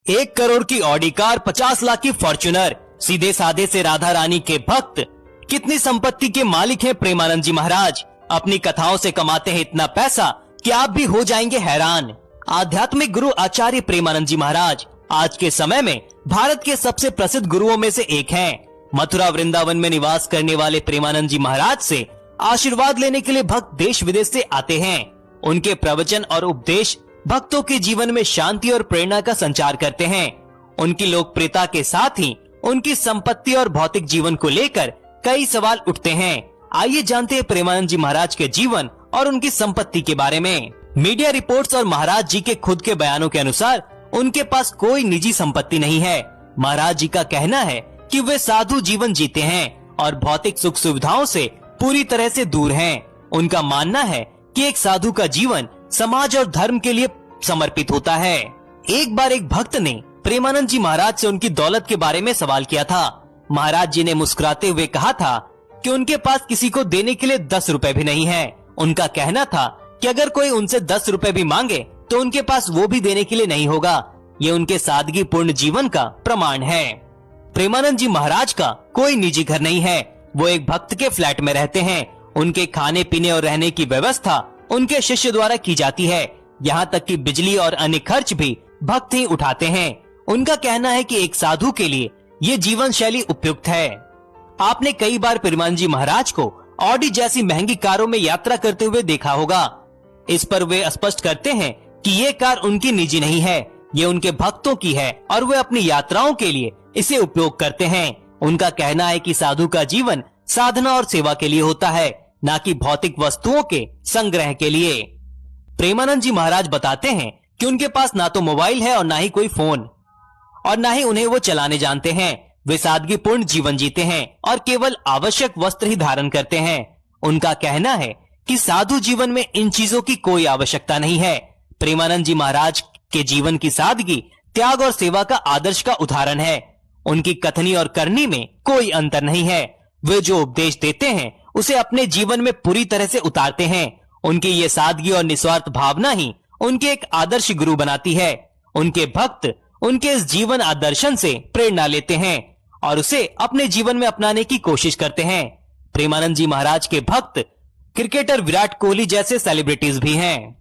1 करोड़ की Audi car, 50 lakh की Fortuner, सीधे साधे से राधा रानी के भक्त, कितनी संपत्ति के मालिक हैं प्रेमानंद जी महाराज। अपनी कथाओं से कमाते हैं इतना पैसा कि आप भी हो जाएंगे हैरान। आध्यात्मिक गुरु आचार्य प्रेमानंद जी महाराज आज के समय में भारत के सबसे प्रसिद्ध गुरुओं में से एक हैं। मथुरा वृंदावन में निवास करने वाले प्रेमानंद जी महाराज से आशीर्वाद लेने के लिए भक्त देश विदेश से आते हैं। उनके प्रवचन और उपदेश भक्तों के जीवन में शांति और प्रेरणा का संचार करते हैं। उनकी लोकप्रियता के साथ ही उनकी संपत्ति और भौतिक जीवन को लेकर कई सवाल उठते हैं। आइए जानते हैं प्रेमानंद जी महाराज के जीवन और उनकी संपत्ति के बारे में। मीडिया रिपोर्ट्स और महाराज जी के खुद के बयानों के अनुसार उनके पास कोई निजी संपत्ति नहीं है। महाराज जी का कहना है कि वे साधु जीवन जीते हैं और भौतिक सुख सुविधाओं से पूरी तरह से दूर हैं। उनका मानना है कि एक साधु का जीवन समाज और धर्म के लिए समर्पित होता है। एक बार एक भक्त ने प्रेमानंद जी महाराज से उनकी दौलत के बारे में सवाल किया था। महाराज जी ने मुस्कुराते हुए कहा था कि उनके पास किसी को देने के लिए 10 रुपए भी नहीं है। उनका कहना था कि अगर कोई उनसे 10 रुपए भी मांगे तो उनके पास वो भी देने के लिए नहीं होगा। ये उनके सादगी पूर्ण जीवन का प्रमाण है। प्रेमानंद जी महाराज का कोई निजी घर नहीं है। वो एक भक्त के फ्लैट में रहते हैं। उनके खाने पीने और रहने की व्यवस्था उनके शिष्य द्वारा की जाती है। यहाँ तक कि बिजली और अन्य खर्च भी भक्त ही उठाते हैं। उनका कहना है कि एक साधु के लिए ये जीवन शैली उपयुक्त है। आपने कई बार प्रेमानंद जी महाराज को ऑडी जैसी महंगी कारों में यात्रा करते हुए देखा होगा। इस पर वे स्पष्ट करते हैं कि ये कार उनकी निजी नहीं है, ये उनके भक्तों की है और वे अपनी यात्राओं के लिए इसे उपयोग करते हैं। उनका कहना है कि साधु का जीवन साधना और सेवा के लिए होता है, न कि भौतिक वस्तुओं के संग्रह के लिए। प्रेमानंद जी महाराज बताते हैं कि उनके पास ना तो मोबाइल है और ना ही कोई फोन, और ना ही उन्हें वो चलाने जानते हैं। वे सादगीपूर्ण जीवन जीते हैं और केवल आवश्यक वस्त्र ही धारण करते हैं। उनका कहना है कि साधु जीवन में इन चीजों की कोई आवश्यकता नहीं है। प्रेमानंद जी महाराज के जीवन की सादगी त्याग और सेवा का आदर्श का उदाहरण है। उनकी कथनी और करनी में कोई अंतर नहीं है। वे जो उपदेश देते हैं उसे अपने जीवन में पूरी तरह से उतारते हैं। उनकी ये सादगी और निस्वार्थ भावना ही उनके एक आदर्श गुरु बनाती है। उनके भक्त उनके इस जीवन आदर्शन से प्रेरणा लेते हैं और उसे अपने जीवन में अपनाने की कोशिश करते हैं। प्रेमानंद जी महाराज के भक्त क्रिकेटर विराट कोहली जैसे सेलिब्रिटीज भी हैं।